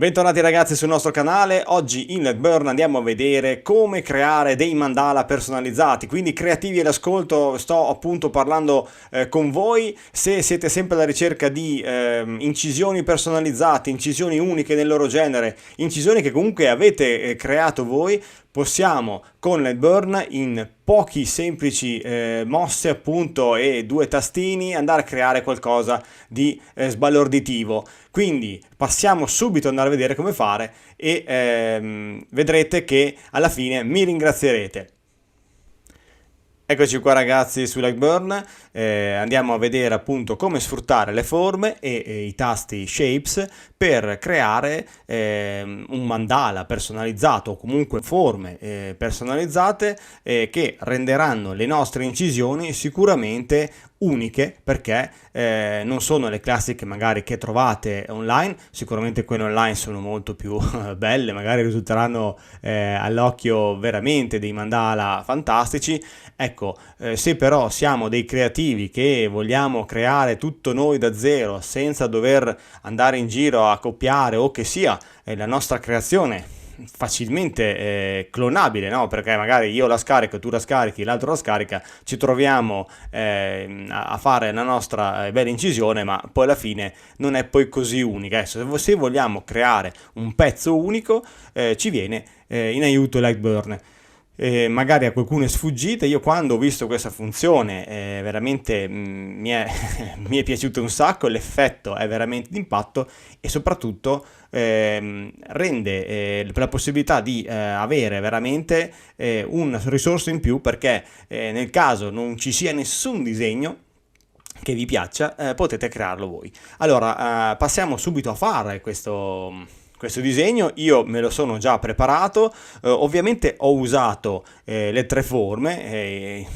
Bentornati ragazzi sul nostro canale. Oggi in Lightburn andiamo a vedere come creare dei mandala personalizzati, quindi creativi all'ascolto. Sto appunto parlando con voi. Se siete sempre alla ricerca di incisioni personalizzate, incisioni uniche nel loro genere, incisioni che comunque avete creato voi, possiamo con Lightburn in pochi semplici mosse appunto e due tastini andare a creare qualcosa di sbalorditivo. Quindi passiamo subito ad andare a vedere come fare e vedrete che alla fine mi ringrazierete. Eccoci qua ragazzi su Lightburn, andiamo a vedere appunto come sfruttare le forme e i tasti Shapes per creare un mandala personalizzato o comunque forme personalizzate che renderanno le nostre incisioni sicuramente uniche, perché non sono le classiche magari che trovate online. Sicuramente quelle online sono molto più belle, magari risulteranno all'occhio veramente dei mandala fantastici. Ecco, se però siamo dei creativi che vogliamo creare tutto noi da zero senza dover andare in giro a copiare, o che sia la nostra creazione facilmente clonabile, no? Perché magari io la scarico, tu la scarichi, l'altro la scarica, ci troviamo a fare la nostra bella incisione, ma poi alla fine non è poi così unica. Se vogliamo creare un pezzo unico, ci viene in aiuto Lightburn. Magari a qualcuno è sfuggita. Io quando ho visto questa funzione veramente mi è piaciuto un sacco, l'effetto è veramente d'impatto e soprattutto rende la possibilità di avere veramente una risorsa in più, perché nel caso non ci sia nessun disegno che vi piaccia, potete crearlo voi. Allora passiamo subito a fare questo disegno. Io me lo sono già preparato, ovviamente ho usato le tre forme,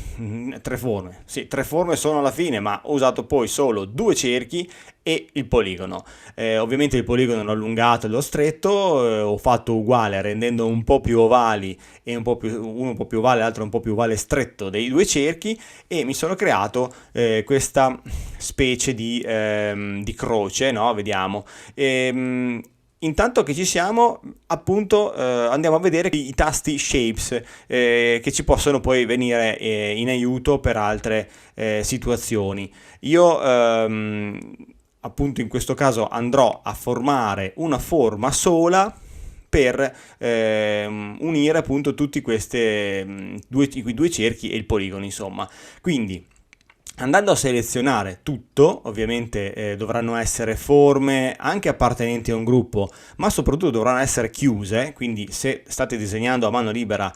tre forme sono alla fine, ma ho usato poi solo due cerchi e il poligono. Ovviamente il poligono l'ho allungato e l'ho stretto, ho fatto uguale rendendo un po' più ovali e uno un po' più ovale, l'altro un po' più ovale stretto dei due cerchi, e mi sono creato questa specie di croce, no? Vediamo. Intanto che ci siamo, appunto, andiamo a vedere i tasti Shapes che ci possono poi venire in aiuto per altre situazioni. Io appunto in questo caso andrò a formare una forma sola per unire appunto tutti i due cerchi e il poligono, insomma. Quindi andando a selezionare tutto, ovviamente dovranno essere forme anche appartenenti a un gruppo, ma soprattutto dovranno essere chiuse, quindi se state disegnando a mano libera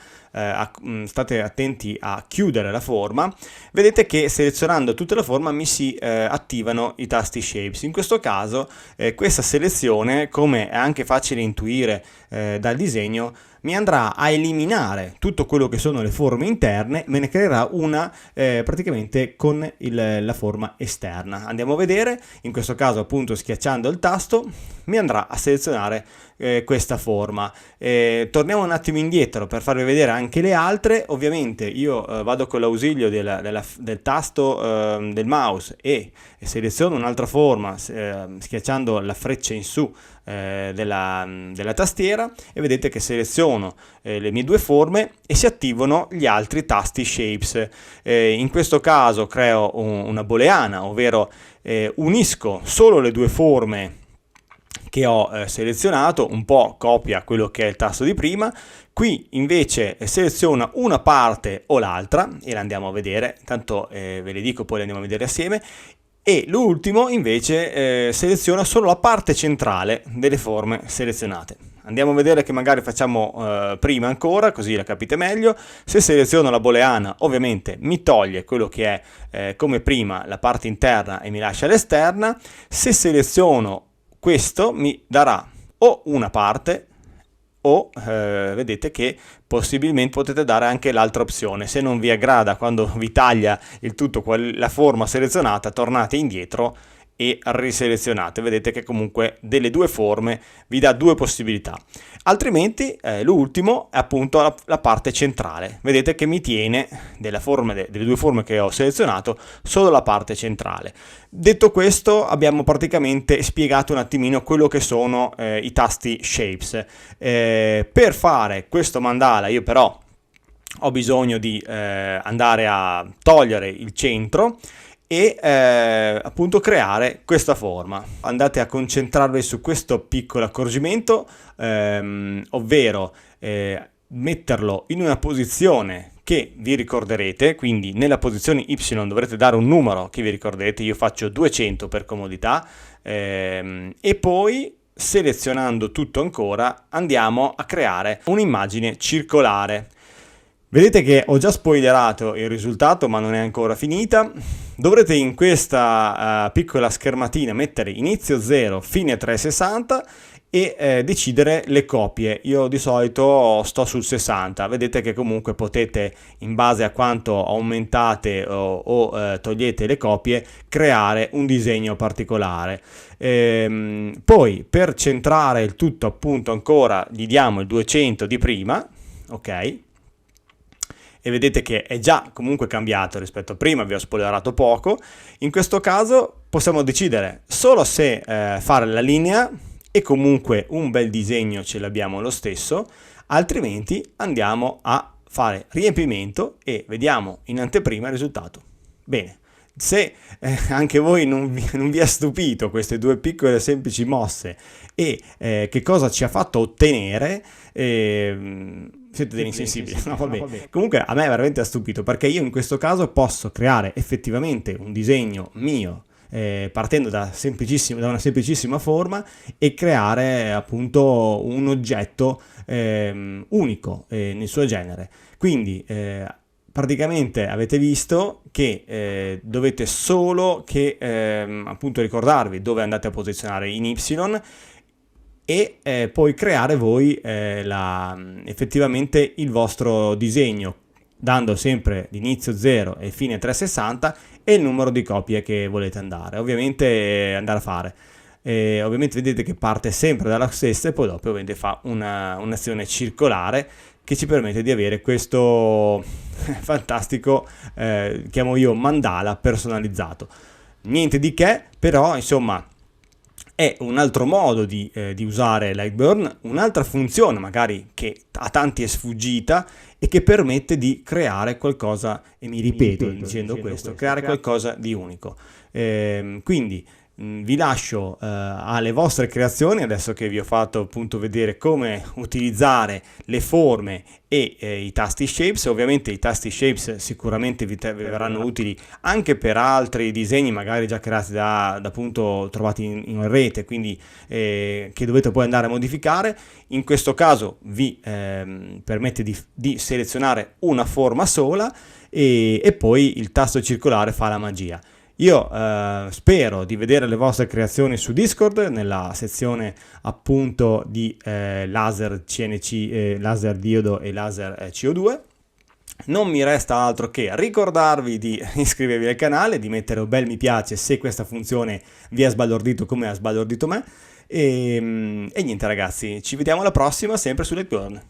state attenti a chiudere la forma. Vedete che selezionando tutta la forma mi si attivano i tasti Shapes. In questo caso questa selezione, come è anche facile intuire dal disegno, mi andrà a eliminare tutto quello che sono le forme interne, me ne creerà una praticamente con la forma esterna. Andiamo a vedere. In questo caso appunto schiacciando il tasto mi andrà a selezionare questa forma. Torniamo un attimo indietro per farvi vedere anche le altre. Ovviamente io vado con l'ausilio del tasto del mouse e seleziono un'altra forma schiacciando la freccia in su della tastiera, e vedete che seleziono le mie due forme e si attivano gli altri tasti Shapes. In questo caso creo una booleana, ovvero unisco solo le due forme che ho selezionato, un po' copia quello che è il tasto di prima. Qui invece seleziona una parte o l'altra e la andiamo a vedere, tanto ve le dico, poi le andiamo a vedere assieme. E l'ultimo invece seleziona solo la parte centrale delle forme selezionate. Andiamo a vedere che magari facciamo prima ancora, così la capite meglio. Se seleziono la booleana, ovviamente mi toglie quello che è come prima la parte interna e mi lascia l'esterna. Se seleziono questo mi darà o una parte o vedete che possibilmente potete dare anche l'altra opzione. Se non vi aggrada quando vi taglia il tutto la forma selezionata, tornate indietro e riselezionate. Vedete che comunque delle due forme vi dà due possibilità. Altrimenti l'ultimo è appunto la parte centrale. Vedete che mi tiene delle due forme che ho selezionato solo la parte centrale. Detto questo, abbiamo praticamente spiegato un attimino quello che sono i tasti Shapes. Per fare questo mandala io però ho bisogno di andare a togliere il centro e appunto creare questa forma. Andate a concentrarvi su questo piccolo accorgimento, ovvero metterlo in una posizione che vi ricorderete, quindi nella posizione Y dovrete dare un numero che vi ricorderete, io faccio 200 per comodità, e poi selezionando tutto ancora andiamo a creare un'immagine circolare. Vedete che ho già spoilerato il risultato, ma non è ancora finita. Dovrete in questa piccola schermatina mettere inizio 0, fine 360 e decidere le copie. Io di solito sto sul 60. Vedete che comunque potete, in base a quanto aumentate o togliete le copie, creare un disegno particolare. Poi per centrare il tutto, appunto, ancora gli diamo il 200 di prima, ok? E vedete che è già comunque cambiato rispetto a prima, vi ho spoilerato poco. In questo caso possiamo decidere solo se fare la linea, e comunque un bel disegno ce l'abbiamo lo stesso, altrimenti andiamo a fare riempimento e vediamo in anteprima il risultato. Bene, se anche voi non vi è stupito queste due piccole semplici mosse e che cosa ci ha fatto ottenere, siete degli insensibili. No, vabbè. Comunque a me veramente ha stupito, perché io in questo caso posso creare effettivamente un disegno mio partendo da una semplicissima forma e creare appunto un oggetto unico nel suo genere. Quindi praticamente avete visto che dovete solo che appunto ricordarvi dove andate a posizionare in Y e poi creare voi effettivamente il vostro disegno, dando sempre l'inizio 0 e fine 360 e il numero di copie che volete andare a fare. Ovviamente vedete che parte sempre dalla stessa e poi dopo ovviamente fa un'azione circolare che ci permette di avere questo fantastico, chiamo io, mandala personalizzato. Niente di che, però insomma è un altro modo di usare Lightburn, un'altra funzione magari che a tanti è sfuggita e che permette di creare qualcosa, e mi ripeto dicendo questo, creare qualcosa di unico. Quindi vi lascio alle vostre creazioni, adesso che vi ho fatto appunto vedere come utilizzare le forme e i tasti Shapes. Ovviamente i tasti Shapes sicuramente vi verranno utili anche per altri disegni magari già creati appunto trovati in rete, quindi che dovete poi andare a modificare. In questo caso vi permette di selezionare una forma sola e poi il tasto circolare fa la magia. Io spero di vedere le vostre creazioni su Discord, nella sezione appunto di laser CNC, laser diodo e laser CO2. Non mi resta altro che ricordarvi di iscrivervi al canale, di mettere un bel mi piace se questa funzione vi ha sbalordito come ha sbalordito me. E niente ragazzi, ci vediamo alla prossima, sempre su Lightburn.